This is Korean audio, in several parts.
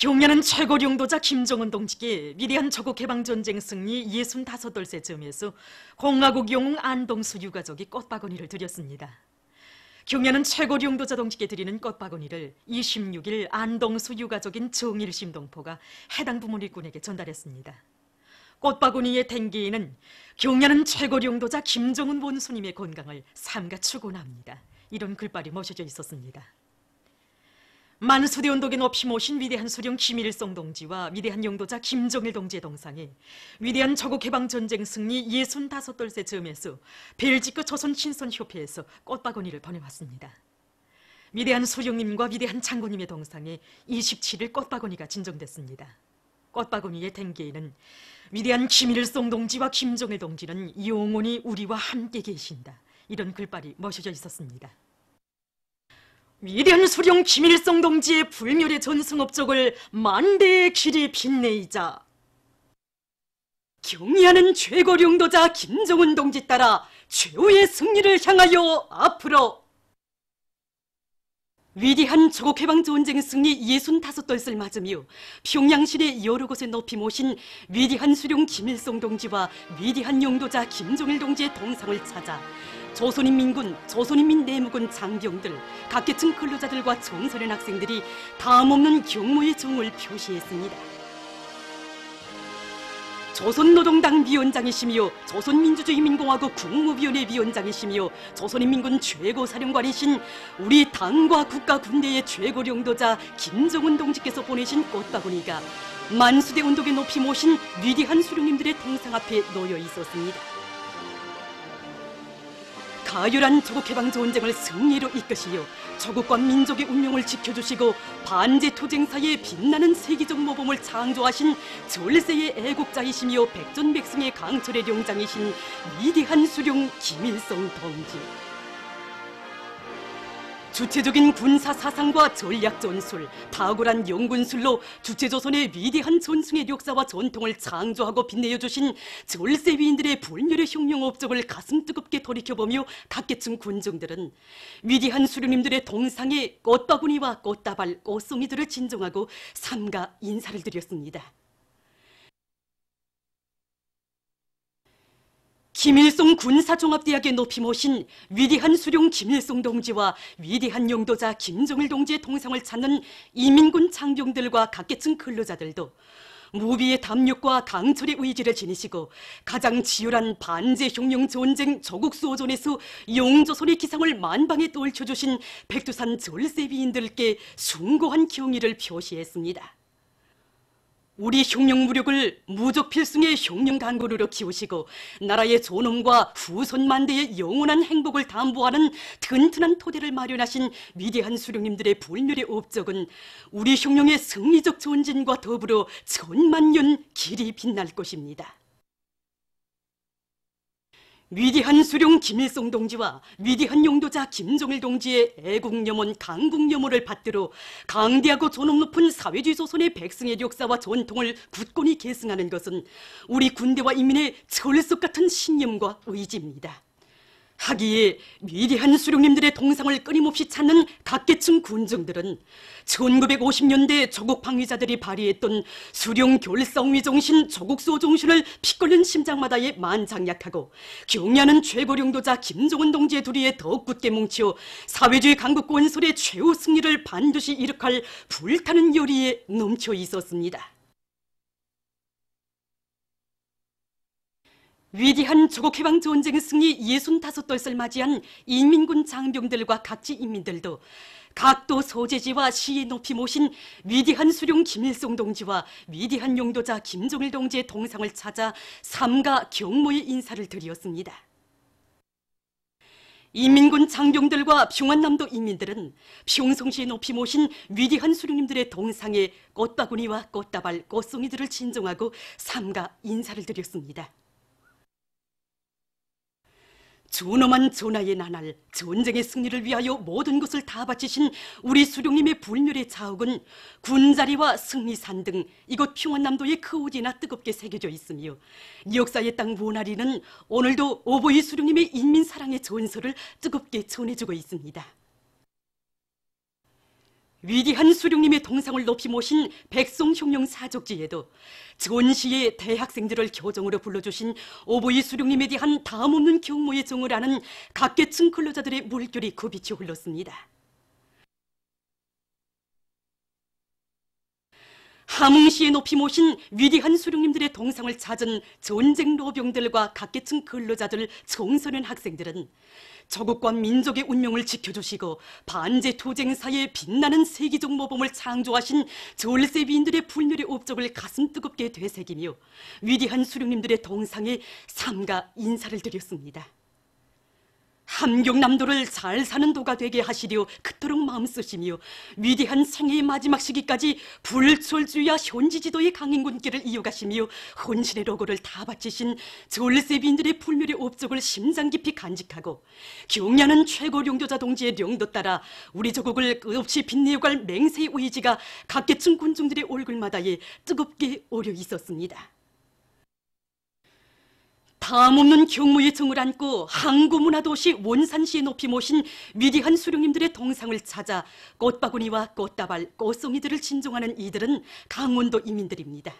경련은 최고 용도자 김정은 동지께 위대한 조국해방전쟁 승리 65돌세 즈음에서 공화국 영웅 안동수 유가족이 꽃바구니를 드렸습니다. 경련은 최고 용도자 동지께 드리는 꽃바구니를 26일 안동수 유가족인 정일심 동포가 해당 부문 일꾼에게 전달했습니다. 꽃바구니의 댕기에는 경련은 최고 용도자 김정은 원수님의 건강을 삼가 축원합니다. 이런 글발이 모셔져 있었습니다. 만수대 언덕에 높이 모신 위대한 수령 김일성 동지와 위대한 용도자 김정일 동지의 동상에 위대한 조국해방전쟁 승리 65돌세 즈음에서 벨지크 조선신선협회에서 꽃바구니를 보내왔습니다. 위대한 수령님과 위대한 장군님의 동상에 27일 꽃바구니가 진정됐습니다. 꽃바구니의 댕기에는 위대한 김일성 동지와 김정일 동지는 영원히 우리와 함께 계신다. 이런 글발이 모셔져 있었습니다. 위대한 수령 김일성 동지의 불멸의 전승업적을 만대의 길이 빛내이자 경의하는 최고 용도자 김정은 동지 따라 최후의 승리를 향하여 앞으로 위대한 조국해방전쟁 승리 65돌을 맞으며 평양시내 여러 곳에 높이 모신 위대한 수령 김일성 동지와 위대한 용도자 김정일 동지의 동상을 찾아 조선인민군, 조선인민 내무군 장병들, 각계층 근로자들과 청소년 학생들이 다음없는 경무의 정을 표시했습니다. 조선노동당 위원장이시며 조선민주주의민공화국 국무위원회 위원장이시며 조선인민군 최고사령관이신 우리 당과 국가 군대의 최고 용도자 김정은 동지께서 보내신 꽃바구니가 만수대 언덕에 높이 모신 위대한 수령님들의 동상 앞에 놓여 있었습니다. 가열한 조국해방전쟁을 승리로 이끄시어 조국과 민족의 운명을 지켜주시고 반제투쟁사의 빛나는 세계적 모범을 창조하신 절세의 애국자이시며 백전백승의 강철의 용장이신 위대한 수령 김일성 동지. 주체적인 군사 사상과 전략 전술, 탁월한 연군술로 주체조선의 위대한 전승의 역사와 전통을 창조하고 빛내어 주신 절세 위인들의 불멸의 혁명 업적을 가슴 뜨겁게 돌이켜보며 각계층 군중들은 위대한 수령님들의 동상에 꽃바구니와 꽃다발, 꽃송이들을 진정하고 삼가 인사를 드렸습니다. 김일성 군사종합대학에 높이 모신 위대한 수령 김일성 동지와 위대한 용도자 김정일 동지의 동상을 찾는 인민군 장병들과 각계층 근로자들도 무비의 담력과 강철의 의지를 지니시고 가장 치열한 반제혁명 전쟁 조국수호전에서 영조선의 기상을 만방에 떨쳐주신 백두산 절세 위인들께 숭고한 경의를 표시했습니다. 우리 혁명 무력을 무적 필승의 혁명 강군으로 키우시고 나라의 존엄과 후손 만대의 영원한 행복을 담보하는 튼튼한 토대를 마련하신 위대한 수령님들의 불멸의 업적은 우리 혁명의 승리적 전진과 더불어 천만년 길이 빛날 것입니다. 위대한 수령 김일성 동지와 위대한 용도자 김정일 동지의 애국염원, 강국염원을 받들어 강대하고 존엄 높은 사회주의 조선의 백성의 역사와 전통을 굳건히 계승하는 것은 우리 군대와 인민의 철석 같은 신념과 의지입니다. 하기에 위대한 수령님들의 동상을 끊임없이 찾는 각계층 군중들은 1950년대 조국 방위자들이 발휘했던 수령 결성위 정신, 조국수호 정신을 피 끓는 심장마다에 만장약하고 경의하는 최고 용도자 김정은 동지의 두리에 더욱 굳게 뭉쳐 사회주의 강국 건설의 최후 승리를 반드시 이룩할 불타는 열의에 넘쳐 있었습니다. 위대한 조국해방전쟁 승리 65돌을 맞이한 인민군 장병들과 각지 인민들도 각도 소재지와 시에 높이 모신 위대한 수령 김일성 동지와 위대한 용도자 김정일 동지의 동상을 찾아 삼가 경모의 인사를 드렸습니다. 인민군 장병들과 평안남도 인민들은 평성시에 높이 모신 위대한 수령님들의 동상에 꽃바구니와 꽃다발, 꽃송이들을 진정하고 삼가 인사를 드렸습니다. 존엄한 전하의 나날, 전쟁의 승리를 위하여 모든 것을 다 바치신 우리 수령님의 불멸의 자욱은 군자리와 승리산 등 이곳 평안남도의 그 어디나 뜨겁게 새겨져 있으며 역사의 땅 원아리는 오늘도 오보이 수령님의 인민사랑의 전설을 뜨겁게 전해주고 있습니다. 위대한 수령님의 동상을 높이 모신 백송혁명 사족지에도 전시의 대학생들을 교정으로 불러주신 오보이 수령님에 대한 다음없는 경모의 정을 아는 각계층 근로자들의 물결이 굽이쳐 흘렀습니다. 함흥시에 높이 모신 위대한 수령님들의 동상을 찾은 전쟁 노병들과 각계층 근로자들, 청소년 학생들은 조국과 민족의 운명을 지켜주시고 반제투쟁사의 빛나는 세계적 모범을 창조하신 절세비인들의 불멸의 업적을 가슴 뜨겁게 되새기며 위대한 수령님들의 동상에 삼가 인사를 드렸습니다. 함경남도를 잘 사는 도가 되게 하시려 그토록 마음쓰시며 위대한 생애의 마지막 시기까지 불철주야 현지지도의 강인군길을 이어가시며 혼신의 로고를 다 바치신 절세비인들의 불멸의 업적을 심장 깊이 간직하고 경야는 최고 용도자 동지의 령도 따라 우리 조국을 끝없이 빛내어갈 맹세의 의지가 각계층 군중들의 얼굴마다에 뜨겁게 오려 있었습니다. 다음없는 경무의 정을 안고 항구문화도시 원산시에 높이 모신 위대한 수령님들의 동상을 찾아 꽃바구니와 꽃다발, 꽃송이들을 진종하는 이들은 강원도 인민들입니다.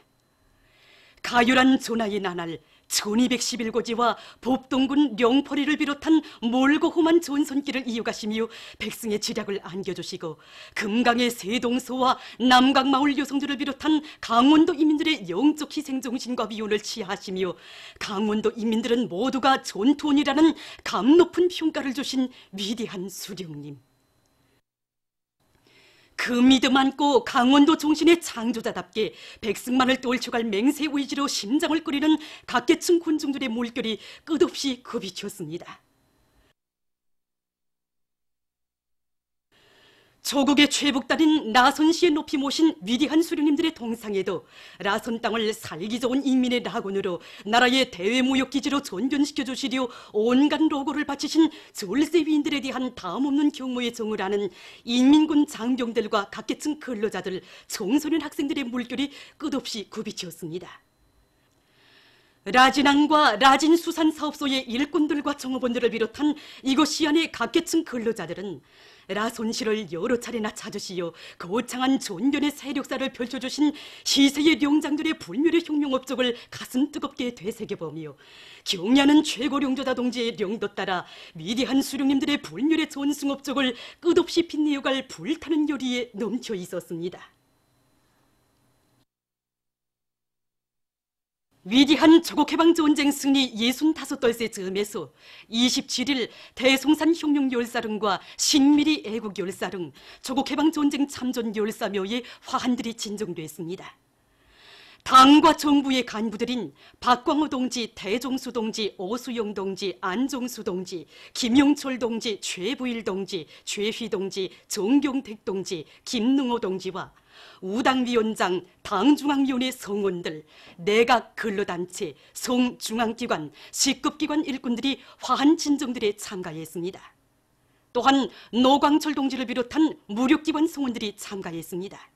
가열한 전하의 나날 1211고지와 법동군 령포리를 비롯한 멀고 험한 전선길을 이어가시며 백성의 지략을 안겨주시고 금강의 세동서와 남강마을 여성들을 비롯한 강원도 인민들의 영적 희생정신과 비혼을 취하시며 강원도 인민들은 모두가 전투원이라는 감높은 평가를 주신 위대한 수령님, 그 믿음 안고 강원도 정신의 창조자답게 백성만을 떨쳐갈 맹세 의지로 심장을 끓이는 각계층 군중들의 물결이 끝없이 굽이쳤습니다. 조국의 최북달인 라선시에 높이 모신 위대한 수령님들의 동상에도 라선 땅을 살기 좋은 인민의 낙원으로 나라의 대외무역기지로 전전시켜 주시려 온갖 로고를 바치신 절세위인들에 대한 다음없는 경모의 정을 아는 인민군 장병들과 각계층 근로자들, 청소년 학생들의 물결이 끝없이 굽이치었습니다. 라진항과 라진수산사업소의 일꾼들과 정업원들을 비롯한 이곳 시안의 각계층 근로자들은 라손시를 여러 차례나 찾으시어 거창한 존견의 세력사를 펼쳐주신 시세의 령장들의 불멸의 혁명 업적을 가슴 뜨겁게 되새겨보며 경야는 최고 령조자 동지의 령도 따라 위대한 수령님들의 불멸의 전승 업적을 끝없이 빛내어갈 불타는 열의에 넘쳐 있었습니다. 위대한 조국해방전쟁 승리 65돌세 즈음에서 27일 대송산 혁명열사릉과 신미리 애국열사릉, 조국해방전쟁 참전 열사묘에 화환들이 진정됐습니다. 당과 정부의 간부들인 박광호 동지, 대종수 동지, 오수영 동지, 안종수 동지, 김용철 동지, 최부일 동지, 최휘 동지, 정경택 동지, 김능호 동지와 우당위원장, 당중앙위원회 성원들, 내각 근로단체, 성중앙기관, 시급기관 일꾼들이 화한 진정들에 참가했습니다. 또한 노광철 동지를 비롯한 무력기관 성원들이 참가했습니다.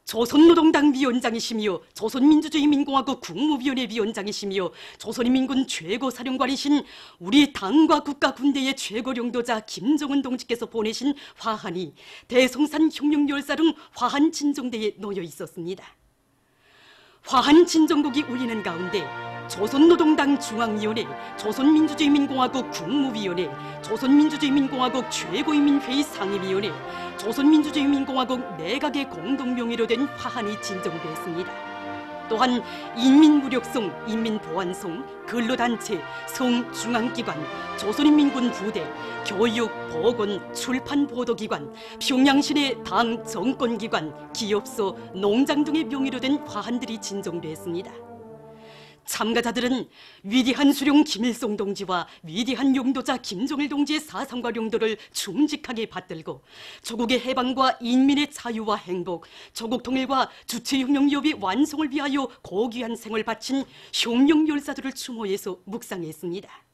조선노동당 위원장이시며 조선민주주의민공화국 국무위원회 위원장이시며 조선인민군 최고사령관이신 우리 당과 국가 군대의 최고령도자 김정은 동지께서 보내신 화환이 대송산 혁명열사릉 화환 진정대에 놓여 있었습니다. 화환 진정곡이 울리는 가운데 조선노동당 중앙위원회, 조선민주주의민공화국 국무위원회, 조선민주주의민공화국 최고인민회의 상임위원회, 조선민주주의민공화국 내각의 공동명의로 된 화환이 진정됐습니다. 또한 인민무력성, 인민보안성, 근로단체, 성중앙기관, 조선인민군 부대, 교육, 보건, 출판, 보도기관, 평양시내 당 정권기관, 기업소, 농장 등의 명의로 된 화환들이 진정됐습니다. 참가자들은 위대한 수령 김일성 동지와 위대한 용도자 김정일 동지의 사상과 용도를 충직하게 받들고 조국의 해방과 인민의 자유와 행복, 조국 통일과 주체혁명협의 완성을 위하여 고귀한 생을 바친 혁명열사들을 추모해서 묵상했습니다.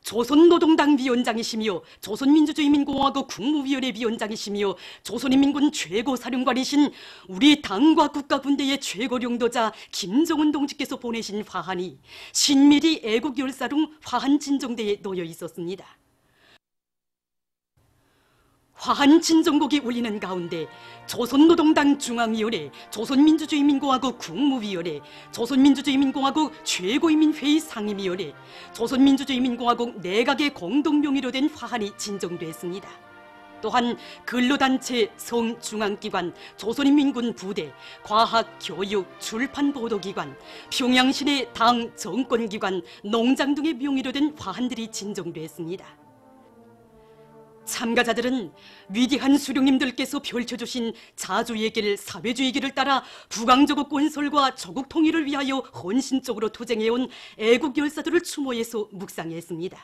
조선노동당 위원장이시며 조선민주주의민공화국 국무위원회 위원장이시며 조선인민군 최고사령관이신 우리 당과 국가군대의 최고령도자 김정은 동지께서 보내신 화환이 신미리 애국열사릉 화환진정대에 놓여 있었습니다. 화한 진정곡이 울리는 가운데 조선노동당 중앙위원회, 조선민주주의민공화국 국무위원회, 조선민주주의민공화국 최고인민회의 상임위원회, 조선민주주의민공화국 내각의 공동명의로 된 화한이 진정됐습니다. 또한 근로단체, 성중앙기관, 조선인민군 부대, 과학, 교육, 출판 보도기관, 평양시내 당, 정권기관, 농장 등의 명의로 된 화한들이 진정됐습니다. 참가자들은 위대한 수령님들께서 펼쳐주신 자주의 길, 사회주의 길을 따라 부강조국 건설과 조국 통일을 위하여 헌신적으로 투쟁해온 애국 열사들을 추모해서 묵상했습니다.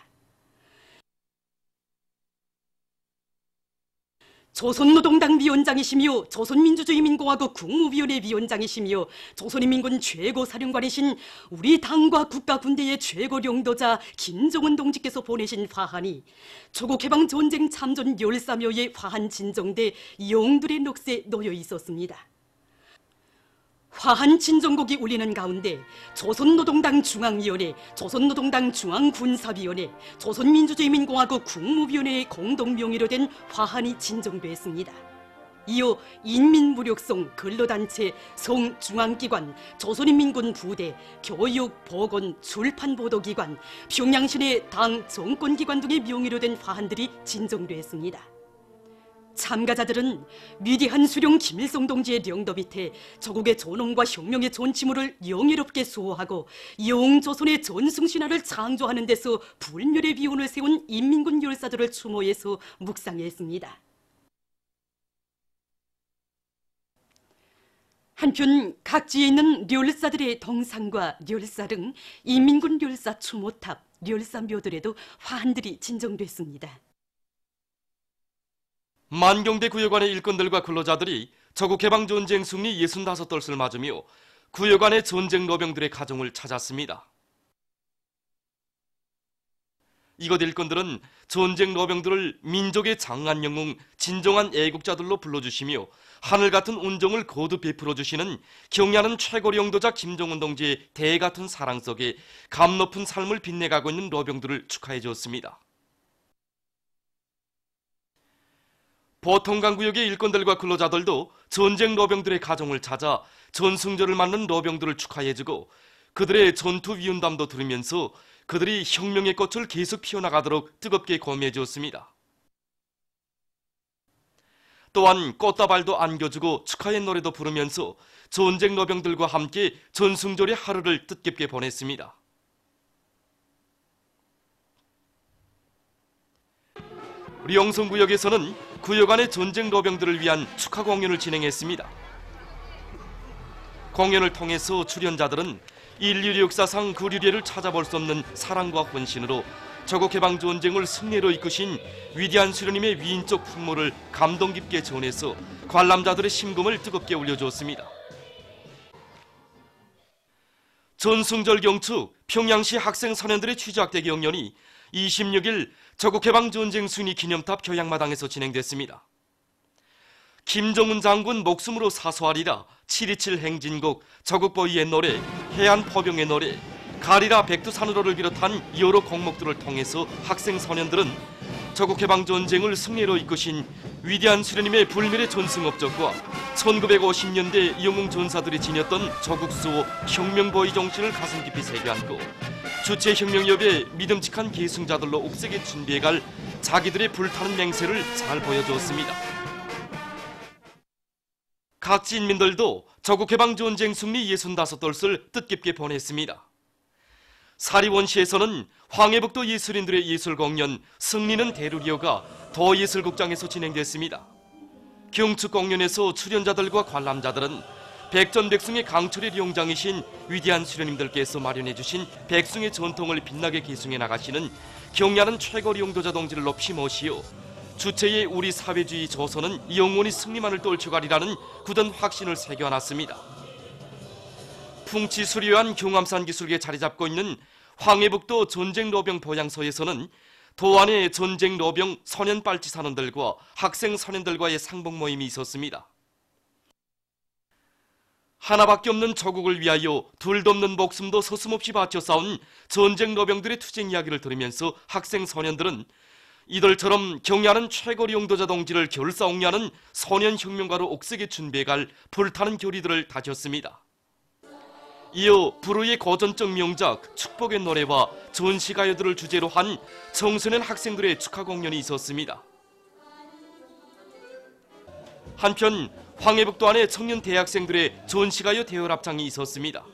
조선노동당 위원장이시며 조선민주주의민공화국 국무위원회 위원장이시며 조선인민군 최고사령관이신 우리 당과 국가군대의 최고領導자 김정은 동지께서 보내신 화한이 조국해방전쟁 참전 열사묘에 화한 진정돼 영들의 넋에 놓여 있었습니다. 화한 진정곡이 울리는 가운데 조선노동당 중앙위원회, 조선노동당 중앙군사위원회, 조선민주주의민공화국 국무위원회의 공동명의로 된 화한이 진정됐습니다. 이어 인민무력성, 근로단체, 성중앙기관, 조선인민군 부대, 교육, 보건, 출판보도기관, 평양시내 당, 정권기관 등의 명의로 된 화한들이 진정됐습니다. 참가자들은 위대한 수령 김일성 동지의 영도 밑에 조국의 존엄과 혁명의 존치물을 영예롭게 수호하고 영조선의 전승신화를 창조하는 데서 불멸의 비운을 세운 인민군 열사들을 추모해서 묵상했습니다. 한편 각지에 있는 렬사들의 동상과 렬사 등 인민군 렬사 추모탑, 렬사묘들에도 화한들이 진정됐습니다. 만경대 구역안의 일꾼들과 근로자들이 조국해방전쟁 승리 65돌을 맞으며 구역안의 전쟁 노병들의 가정을 찾았습니다. 이곳 일꾼들은 전쟁 노병들을 민족의 장한 영웅, 진정한 애국자들로 불러주시며 하늘같은 온정을 거듭 베풀어주시는 경야는 최고령도자 김정은 동지의 대같은 사랑 속에 감 높은 삶을 빛내가고 있는 노병들을 축하해 주었습니다. 보통강구역의 일꾼들과 근로자들도 전쟁 노병들의 가정을 찾아 전승절을 맞는 노병들을 축하해주고 그들의 전투 위운담도 들으면서 그들이 혁명의 꽃을 계속 피워나가도록 뜨겁게 고뇌해 주었습니다. 또한 꽃다발도 안겨주고 축하의 노래도 부르면서 전쟁 노병들과 함께 전승절의 하루를 뜻깊게 보냈습니다. 우리 영성구역에서는 구역 안의 전쟁 노병들을 위한 축하 공연을 진행했습니다. 공연을 통해서 출연자들은 인류 역사상 그 유래를 찾아볼 수 없는 사랑과 헌신으로 조국해방전쟁을 승리로 이끄신 위대한 수령님의 위인적 풍모를 감동 깊게 전해서 관람자들의 심금을 뜨겁게 울려주었습니다. 전승절 경축 평양시 학생 선현들의 취재학대 경연이 26일 조국해방전쟁 승리 기념탑 교양마당에서 진행됐습니다. 김정은 장군 목숨으로 사수하리라, 7.27 행진곡, 조국보위의 노래, 해안포병의 노래, 가리라 백두산으로를 비롯한 여러 곡목들을 통해서 학생 소년들은 조국해방전쟁을 승리로 이끄신 위대한 수령님의 불멸의 전승 업적과 1950년대 영웅 전사들이 지녔던 조국수호 혁명보위 정신을 가슴 깊이 새겨안고 주체혁명협의 믿음직한 계승자들로 옥색에 준비해갈 자기들의 불타는 맹세를 잘 보여주었습니다. 각지 인민들도 조국해방전쟁 승리 65돌을 뜻깊게 보냈습니다. 사리원시에서는 황해북도 예술인들의 예술공연 승리는 대루리어가 도예술극장에서 진행됐습니다. 경축공연에서 출연자들과 관람자들은 백전백승의 강철의 령장이신 위대한 수령님들께서 마련해주신 백승의 전통을 빛나게 계승해 나가시는 경야는 최고령도자 동지를 높이 모시어 주체의 우리 사회주의 조선은 영원히 승리만을 떨쳐가리라는 굳은 확신을 새겨놨습니다. 풍치 수려한 경암산 기슭에 자리 잡고 있는 황해북도 전쟁노병 보양소에서는 도안의 전쟁노병 소년빨치 산원들과 학생 소년들과의 상봉 모임이 있었습니다. 하나밖에 없는 조국을 위하여 둘도 없는 목숨도 서슴없이 바쳐 싸운 전쟁노병들의 투쟁 이야기를 들으면서 학생 소년들은 이들처럼 경야는 최고리 용도자 동지를 결사옥냐는 소년혁명가로 옥색에 준비해갈 불타는 교리들을 다졌습니다. 이어 불후의 고전적 명작 축복의 노래와 전시가요들을 주제로 한 청소년 학생들의 축하 공연이 있었습니다. 한편 황해북도 안에 청년 대학생들의 전시가요 대열 합창이 있었습니다.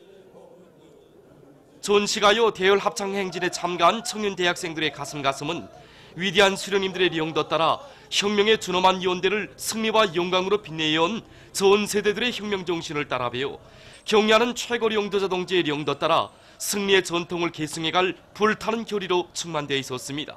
전시가요 대열 합창 행진에 참가한 청년 대학생들의 가슴은 위대한 수령님들의 령도 따라 혁명의 준엄한 연대를 승리와 영광으로 빛내온 전 세대들의 혁명 정신을 따라 배워 경야는 최고리 용도자 동지의 령도 따라 승리의 전통을 계승해갈 불타는 교리로 충만되어 있었습니다.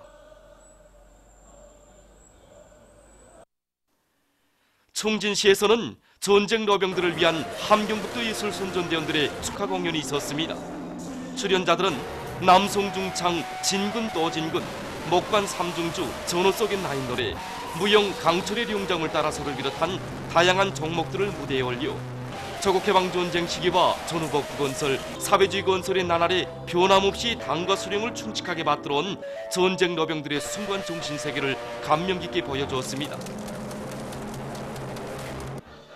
총진시에서는 전쟁 노병들을 위한 함경북도 예술선전대원들의 축하 공연이 있었습니다. 출연자들은 남송중창, 진군 또 진군, 목관 삼중주, 전호 속의 나인 노래, 무용 강철의 룡정을 따라서를 비롯한 다양한 종목들을 무대에 올려 조국해방전쟁 시기와 전후복구 건설, 사회주의 건설의 나날에 변함없이 당과 수령을 충직하게 받들어온 전쟁 노병들의 숭고한 정신세계를 감명 깊게 보여주었습니다.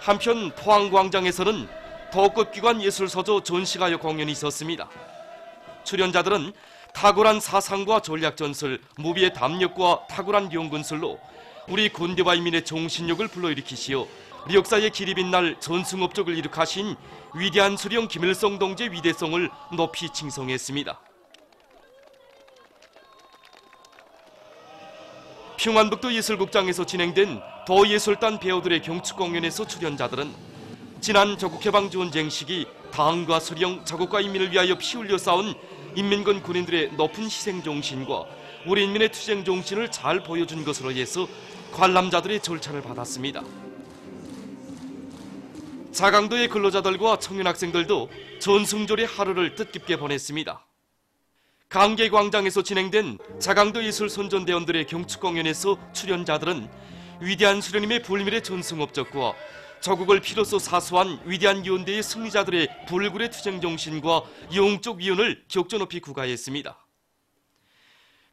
한편 포항광장에서는 벚꽃기관 예술서조 전시가요 공연이 있었습니다. 출연자들은 탁월한 사상과 전략전술, 무비의 담력과 탁월한 용군술로 우리 군대와 인민의 정신력을 불러일으키시어 역사의 길이 빛날 전승업적을 이룩하신 위대한 수령 김일성 동지의 위대성을 높이 칭송했습니다. 평안북도 예술극장에서 진행된 도예술단 배우들의 경축 공연에서 출연자들은 지난 조국해방전쟁 시기 당과 수령, 자국과 인민을 위하여 피 흘려 싸운 인민군 군인들의 높은 희생정신과 우리 인민의 투쟁정신을 잘 보여준 것으로 해서 관람자들의 절찬을 받았습니다. 자강도의 근로자들과 청년학생들도 전승절의 하루를 뜻깊게 보냈습니다. 강계광장에서 진행된 자강도 예술선전대원들의 경축공연에서 출연자들은 위대한 수령님의 불멸의 전승업적과 조국을 피로써 사수한 위대한 연대의 승리자들의 불굴의 투쟁정신과 영적 위원을 격조 높이 구가했습니다.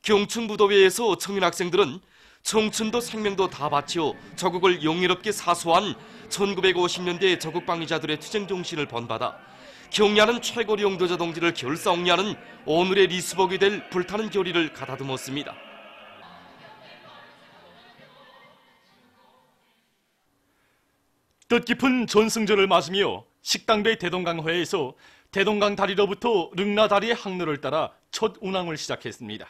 경춘무도회에서 청년학생들은 청춘도 생명도 다 바쳐 조국을 영예롭게 사수한 1950년대 조국방위자들의 투쟁정신을 본받아 경야는 최고리 용도자 동지를 결사옥냐는 오늘의 리스복이 될 불타는 교리를 가다듬었습니다. 뜻깊은 전승절을 맞으며 식당배 대동강회에서 대동강 다리로부터 릉나다리의 항로를 따라 첫 운항을 시작했습니다.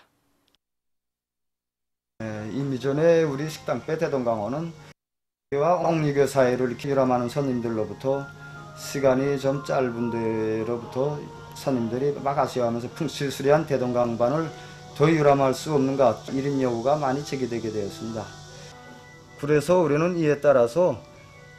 이미 전에 우리 식당배 대동강호는 와 옥리교 사이를 기람하는 손님들로부터 시간이 좀 짧은 데로부터 손님들이 막 아쉬워하면서 풍실수리한 대동강반을 더 유람할 수 없는가 이런 요구가 많이 제기되게 되었습니다. 그래서 우리는 이에 따라서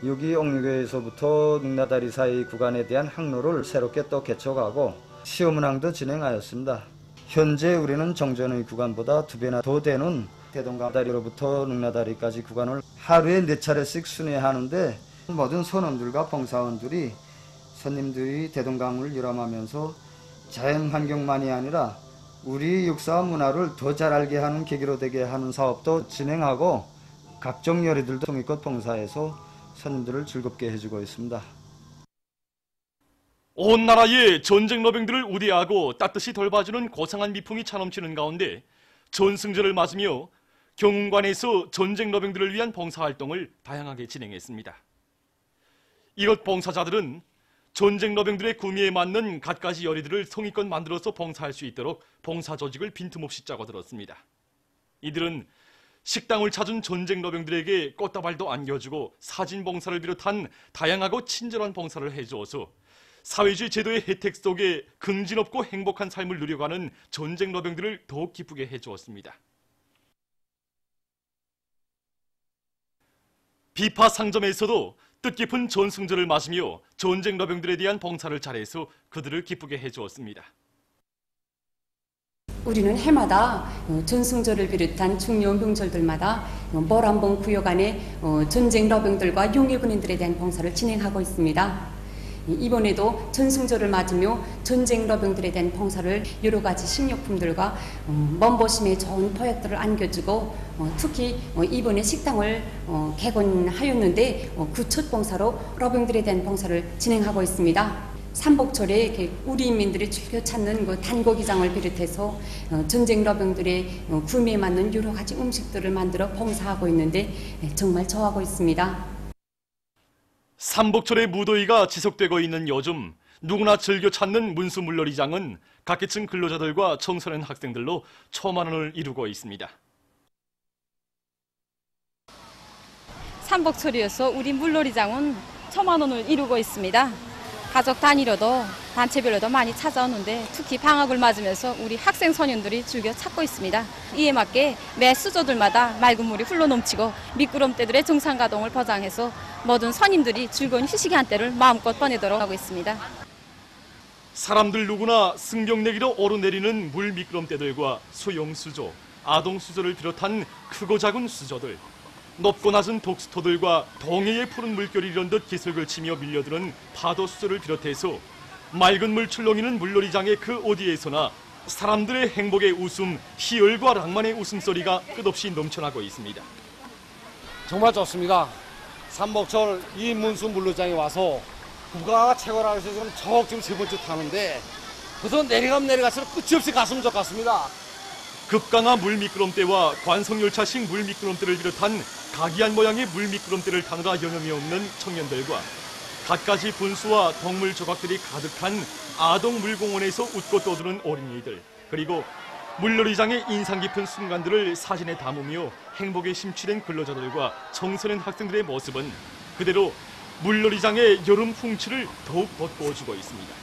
여기 옥리교에서부터 릉나다리 사이 구간에 대한 항로를 새롭게 또 개척하고 시험운항도 진행하였습니다. 현재 우리는 정전의 구간보다 2배나 더 되는 대동강다리로부터 릉나다리까지 구간을 하루에 4차례씩 순회하는데 모든 선원들과 봉사원들이 손님들이 대동강을 유람하면서 자연환경만이 아니라 우리 역사와 문화를 더 잘 알게 하는 계기로 되게 하는 사업도 진행하고 각종 요리들도 성의껏 봉사해서 손님들을 즐겁게 해주고 있습니다. 온 나라의 전쟁 노병들을 우대하고 따뜻이 돌봐주는 고상한 미풍이 차넘치는 가운데 전승절을 맞으며 경운관에서 전쟁 노병들을 위한 봉사활동을 다양하게 진행했습니다. 이곳 봉사자들은 전쟁 노병들의 구미에 맞는 갖가지 요리들을 성의껏 만들어서 봉사할 수 있도록 봉사 조직을 빈틈없이 짜고 들었습니다. 이들은 식당을 찾은 전쟁 노병들에게 꽃다발도 안겨주고 사진 봉사를 비롯한 다양하고 친절한 봉사를 해주어서 사회주의 제도의 혜택 속에 긍진없고 행복한 삶을 누려가는 전쟁 노병들을 더욱 기쁘게 해주었습니다. 비파 상점에서도 뜻깊은 전승절을 맞으며 전쟁 노병들에 대한 봉사를 잘해서 그들을 기쁘게 해주었습니다. 우리는 해마다 전승절을 비롯한 중요한 명절들마다 모란봉 구역 안에 전쟁 노병들과 용의군인들에 대한 봉사를 진행하고 있습니다. 이번에도 전승절을 맞으며 전쟁 러병들에 대한 봉사를 여러 가지 식료품들과 먼보심에 좋은 포약들을 안겨주고 특히 이번에 식당을 개건하였는데 그 첫 봉사로 러병들에 대한 봉사를 진행하고 있습니다. 삼복절에 우리 인민들이 즐겨 찾는 그 단고기장을 비롯해서 전쟁 러병들의 구매에 맞는 여러 가지 음식들을 만들어 봉사하고 있는데 정말 좋아하고 있습니다. 삼복절의 무더위가 지속되고 있는 요즘 누구나 즐겨 찾는 문수 물놀이장은 각계층 근로자들과 청소년 학생들로 초만원을 이루고 있습니다. 삼복철이어서 우리 물놀이장은 1,000만 원을 이루고 있습니다. 가족 단위로도 단체별로도 많이 찾아오는데 특히 방학을 맞으면서 우리 학생 소년들이 즐겨 찾고 있습니다. 이에 맞게 매 수조들마다 맑은 물이 흘러넘치고 미끄럼대들의 정상가동을 보장해서 모든 선임들이 즐거운 휴식의 한때를 마음껏 보내도록 하고 있습니다. 사람들 누구나 승경내기로 오르내리는 물 미끄럼대들과 소형 수조, 아동 수조를 비롯한 크고 작은 수조들, 높고 낮은 독수토들과 동해의 푸른 물결이 이런 듯 기슭을 치며 밀려드는 파도 수조를 비롯해서 맑은 물 출렁이는 물놀이장의 그 어디에서나 사람들의 행복의 웃음, 희열과 낭만의 웃음소리가 끝없이 넘쳐나고 있습니다. 정말 좋습니다. 삼복철 이 문수 물놀이장에 와서 국가가 최고라 해서 지금 세 번째 타는데 그래서 내려갈수록 끝이 없이 갔으면 좋겠습니다. 급강하 물 미끄럼대와 관성열차식 물 미끄럼대를 비롯한 각이한 모양의 물 미끄럼대를 타느라 여념이 없는 청년들과 갖가지 분수와 동물 조각들이 가득한 아동 물공원에서 웃고 떠드는 어린이들, 그리고 물놀이장의 인상 깊은 순간들을 사진에 담으며 행복에 심취된 근로자들과 청소년 학생들의 모습은 그대로 물놀이장의 여름 풍치를 더욱 돋구어주고 있습니다.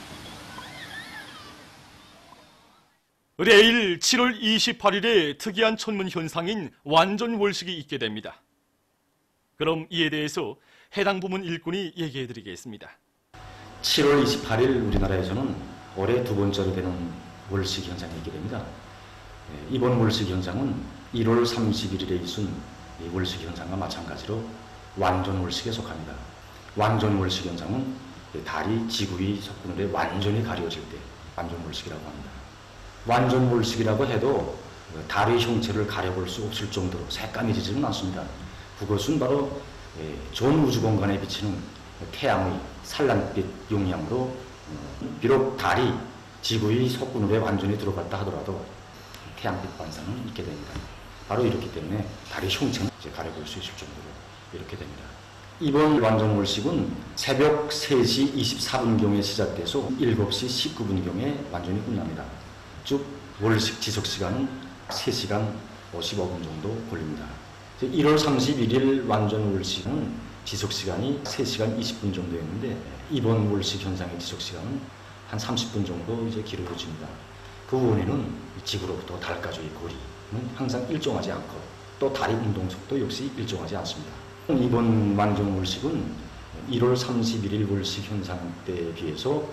내일 7월 28일에 특이한 천문 현상인 완전월식이 있게 됩니다. 그럼 이에 대해서 해당 부문 일꾼이 얘기해드리겠습니다. 7월 28일 우리나라에서는 올해 두 번째로 되는 월식 현상이 있게 됩니다. 이번 월식 현상은 1월 31일에 있은 월식 현상과 마찬가지로 완전월식에 속합니다. 완전월식 현상은 달이 지구 위 석분율에 완전히 가려질 때 완전월식이라고 합니다. 완전월식이라고 해도 달의 형체를 가려볼 수 없을 정도로 새까매지지는 않습니다. 그것은 바로 전 우주공간에 비치는 태양의 산란빛 용량으로 비록 달이 지구의 석분율에 완전히 들어갔다 하더라도 태양빛 반사는 있게 됩니다. 바로 이렇기 때문에 달의 형체는 가려볼 수 있을 정도로 이렇게 됩니다. 이번 완전월식은 새벽 3시 24분경에 시작돼서 7시 19분경에 완전히 끝납니다. 즉 월식 지속시간은 3시간 55분 정도 걸립니다. 1월 31일 완전월식은 지속시간이 3시간 20분 정도였는데 이번 월식 현상의 지속시간은 한 30분 정도 길어집니다. 그 원인은 지구로부터 달까지의 거리는 항상 일정하지 않고 또 달의 운동속도 역시 일정하지 않습니다. 이번 완전월식은 1월 31일 월식 현상 때에 비해서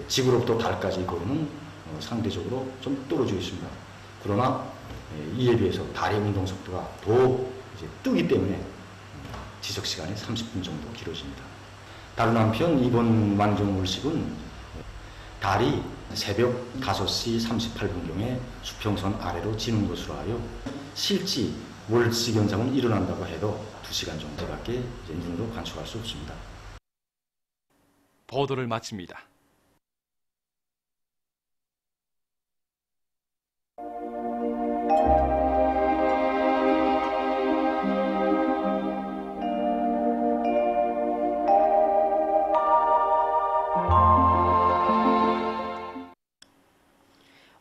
지구로부터 달까지의 거리는 상대적으로 좀 떨어져 있습니다. 그러나 이에 비해서 달의 운동 속도가 더 뜨기 때문에 지속 시간이 30분 정도 길어집니다. 다른 한편 이번 완전월식은 달이 새벽 5시 38분경에 수평선 아래로 지는 것으로 하여 실제 월식 현상은 일어난다고 해도 2시간 정도밖에 눈으로 관측할 수 없습니다. 보도를 마칩니다.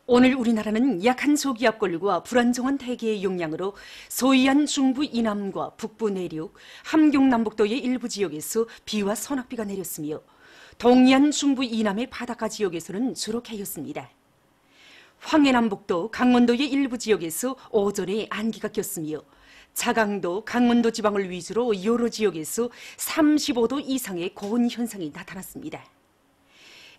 오늘 우리나라는 약한 소기압골과 불안정한 대기의 영향으로 소이안 중부 이남과 북부 내륙, 함경남북도의 일부 지역에서 비와 소낙비가 내렸으며 동해안 중부 이남의 바닷가 지역에서는 주로 개였습니다. 황해남북도, 강원도의 일부 지역에서 오전에 안개가 꼈으며 자강도, 강원도 지방을 위주로 여러 지역에서 35도 이상의 고온 현상이 나타났습니다.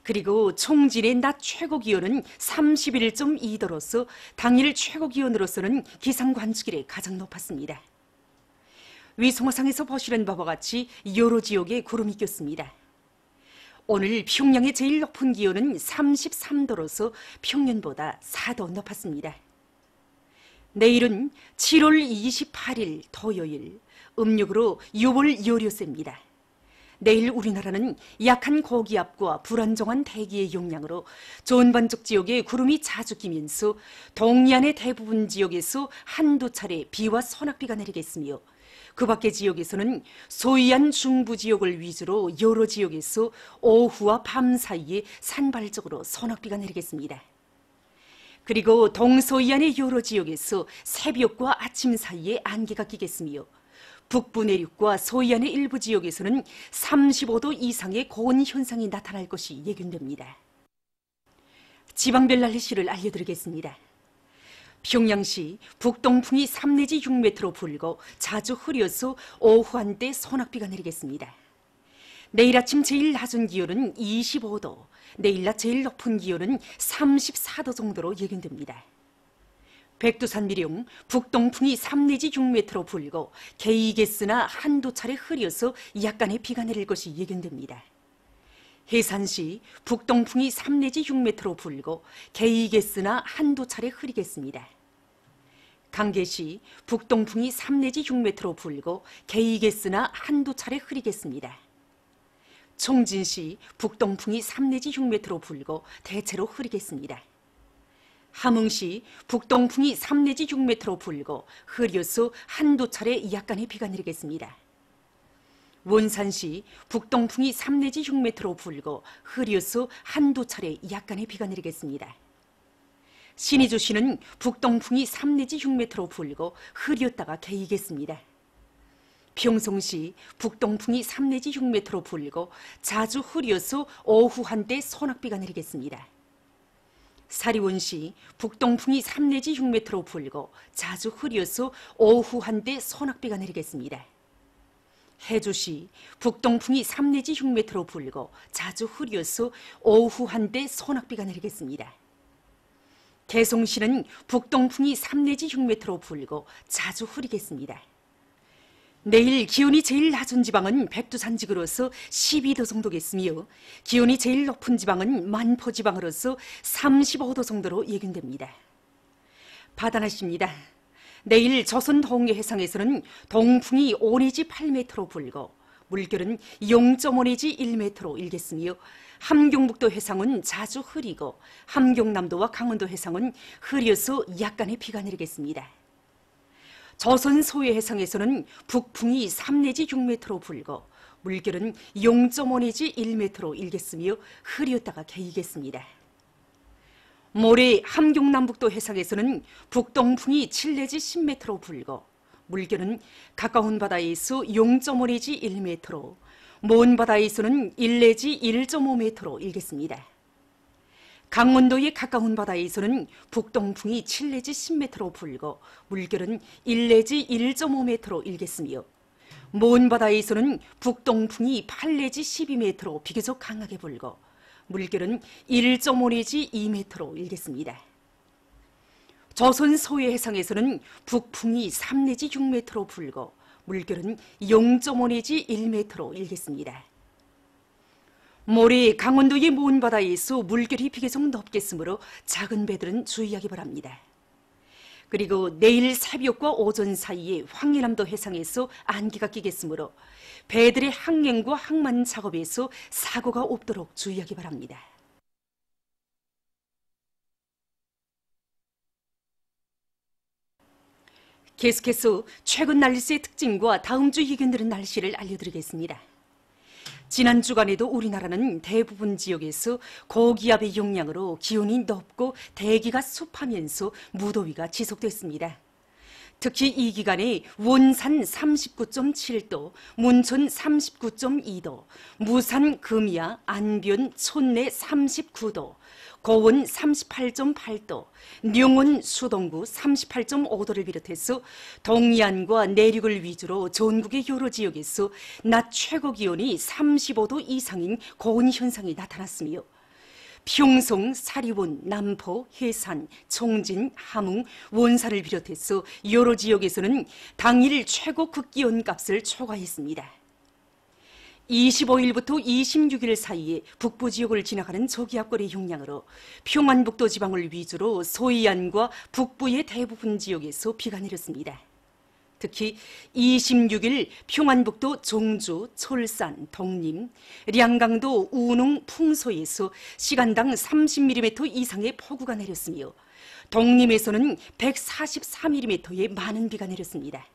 그리고 총진의 낮 최고 기온은 31.2도로서 당일 최고 기온으로서는 기상관측 이래 가장 높았습니다. 위성화상에서 보시는 바와 같이 여러 지역에 구름이 꼈습니다. 오늘 평양의 제일 높은 기온은 33도로서 평년보다 4도 높았습니다. 내일은 7월 28일 토요일, 음력으로 6월 요료세입니다. 내일 우리나라는 약한 고기압과 불안정한 대기의 영향으로 전반적 지역에 구름이 자주 끼면서 동해안의 대부분 지역에서 한두 차례 비와 소낙비가 내리겠으며 그 밖의 지역에서는 소이안 중부 지역을 위주로 여러 지역에서 오후와 밤 사이에 산발적으로 소낙비가 내리겠습니다. 그리고 동서이안의 여러 지역에서 새벽과 아침 사이에 안개가 끼겠으며 북부 내륙과 서해안의 일부 지역에서는 35도 이상의 고온 현상이 나타날 것이 예견됩니다. 지방별 날씨를 알려드리겠습니다. 평양시 북동풍이 3 내지 6m로 불고 자주 흐려서 오후 한때 소낙비가 내리겠습니다. 내일 아침 제일 낮은 기온은 25도, 내일 낮 제일 높은 기온은 34도 정도로 예견됩니다. 백두산 미령 북동풍이 3 내지 6m로 불고 개이겠으나 한두 차례 흐려서 약간의 비가 내릴 것이 예견됩니다. 해산시 북동풍이 3 내지 6m로 불고 개이겠으나 한두 차례 흐리겠습니다. 강계시 북동풍이 3 내지 6m로 불고 개이겠으나 한두 차례 흐리겠습니다. 총진시 북동풍이 3 내지 6m로 불고 대체로 흐리겠습니다. 함흥시 북동풍이 3 내지 6m로 불고 흐려서 한두 차례 약간의 비가 내리겠습니다. 원산시 북동풍이 3 내지 6m로 불고 흐려서 한두 차례 약간의 비가 내리겠습니다. 신의주시는 북동풍이 3 내지 6m로 불고 흐렸다가 개이겠습니다. 평송시 북동풍이 3 내지 6m로 불고 자주 흐려서 오후 한때 소낙비가 내리겠습니다. 사리원시 북동풍이 3 내지 6m로 불고 자주 흐려서 오후 한때 소낙비가 내리겠습니다. 해주시 북동풍이 3 내지 6m로 불고 자주 흐려서 오후 한때 소낙비가 내리겠습니다. 개송시는 북동풍이 3 내지 6m로 불고 자주 흐리겠습니다. 내일 기온이 제일 낮은 지방은 백두산지구로서 12도 정도겠으며 기온이 제일 높은 지방은 만포지방으로서 35도 정도로 예견됩니다. 바다날씨입니다. 내일 조선 동해 해상에서는 동풍이 5 내지 8m로 불고 물결은 0.5 내지 1m로 일겠으며 함경북도 해상은 자주 흐리고 함경남도와 강원도 해상은 흐려서 약간의 비가 내리겠습니다. 조선 소해 해상에서는 북풍이 3 내지 6m로 불고 물결은 0.5 내지 1m로 일겠으며 흐렸다가 개이겠습니다. 모레 함경남북도 해상에서는 북동풍이 7 내지 10m로 불고 물결은 가까운 바다에서 0.5 내지 1m로 먼 바다에서는 1 내지 1.5m로 일겠습니다. 강원도의 가까운 바다에서는 북동풍이 7 내지 10m로 불고 물결은 1 내지 1.5m로 일겠으며 먼 바다에서는 북동풍이 8 내지 12m로 비교적 강하게 불고 물결은 1.5 내지 2m로 일겠습니다. 조선 소해 해상에서는 북풍이 3 내지 6m로 불고 물결은 0.5 내지 1m로 일겠습니다. 모레 강원도의 먼 바다에서 물결이 비교적 높겠으므로 작은 배들은 주의하기 바랍니다. 그리고 내일 새벽과 오전 사이에 황해남도 해상에서 안개가 끼겠으므로 배들의 항행과 항만 작업에서 사고가 없도록 주의하기 바랍니다. 계속해서 최근 날씨의 특징과 다음 주 예견되는 날씨를 알려드리겠습니다. 지난 주간에도 우리나라는 대부분 지역에서 고기압의 영향으로 기온이 높고 대기가 습하면서 무더위가 지속됐습니다. 특히 이 기간에 원산 39.7도, 문천 39.2도, 무산 금야, 안변, 촌내 39도, 고원 38.8도, 령원, 수동구 38.5도를 비롯해서 동해안과 내륙을 위주로 전국의 여러 지역에서 낮 최고 기온이 35도 이상인 고온 현상이 나타났으며 평성, 사리원, 남포, 해산, 총진, 함흥, 원산을 비롯해서 여러 지역에서는 당일 최고 극기온 값을 초과했습니다. 25일부터 26일 사이에 북부 지역을 지나가는 저기압거리 형량으로 평안북도 지방을 위주로 소이안과 북부의 대부분 지역에서 비가 내렸습니다. 특히 26일 평안북도 종주, 철산, 덕림, 량강도, 우농, 풍소에서 시간당 30mm 이상의 폭우가 내렸으며 덕림에서는 143mm의 많은 비가 내렸습니다.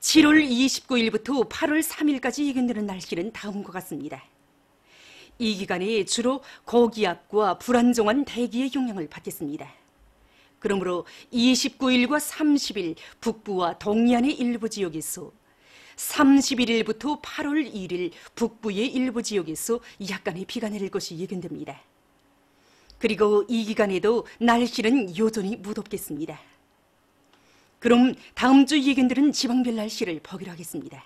7월 29일부터 8월 3일까지 예견되는 날씨는 다음과 같습니다. 이 기간에 주로 고기압과 불안정한 대기의 영향을 받겠습니다. 그러므로 29일과 30일 북부와 동해안의 일부 지역에서 31일부터 8월 1일 북부의 일부 지역에서 약간의 비가 내릴 것이 예견됩니다. 그리고 이 기간에도 날씨는 여전히 무덥겠습니다. 그럼 다음 주 예견되는 지방별 날씨를 보기로 하겠습니다.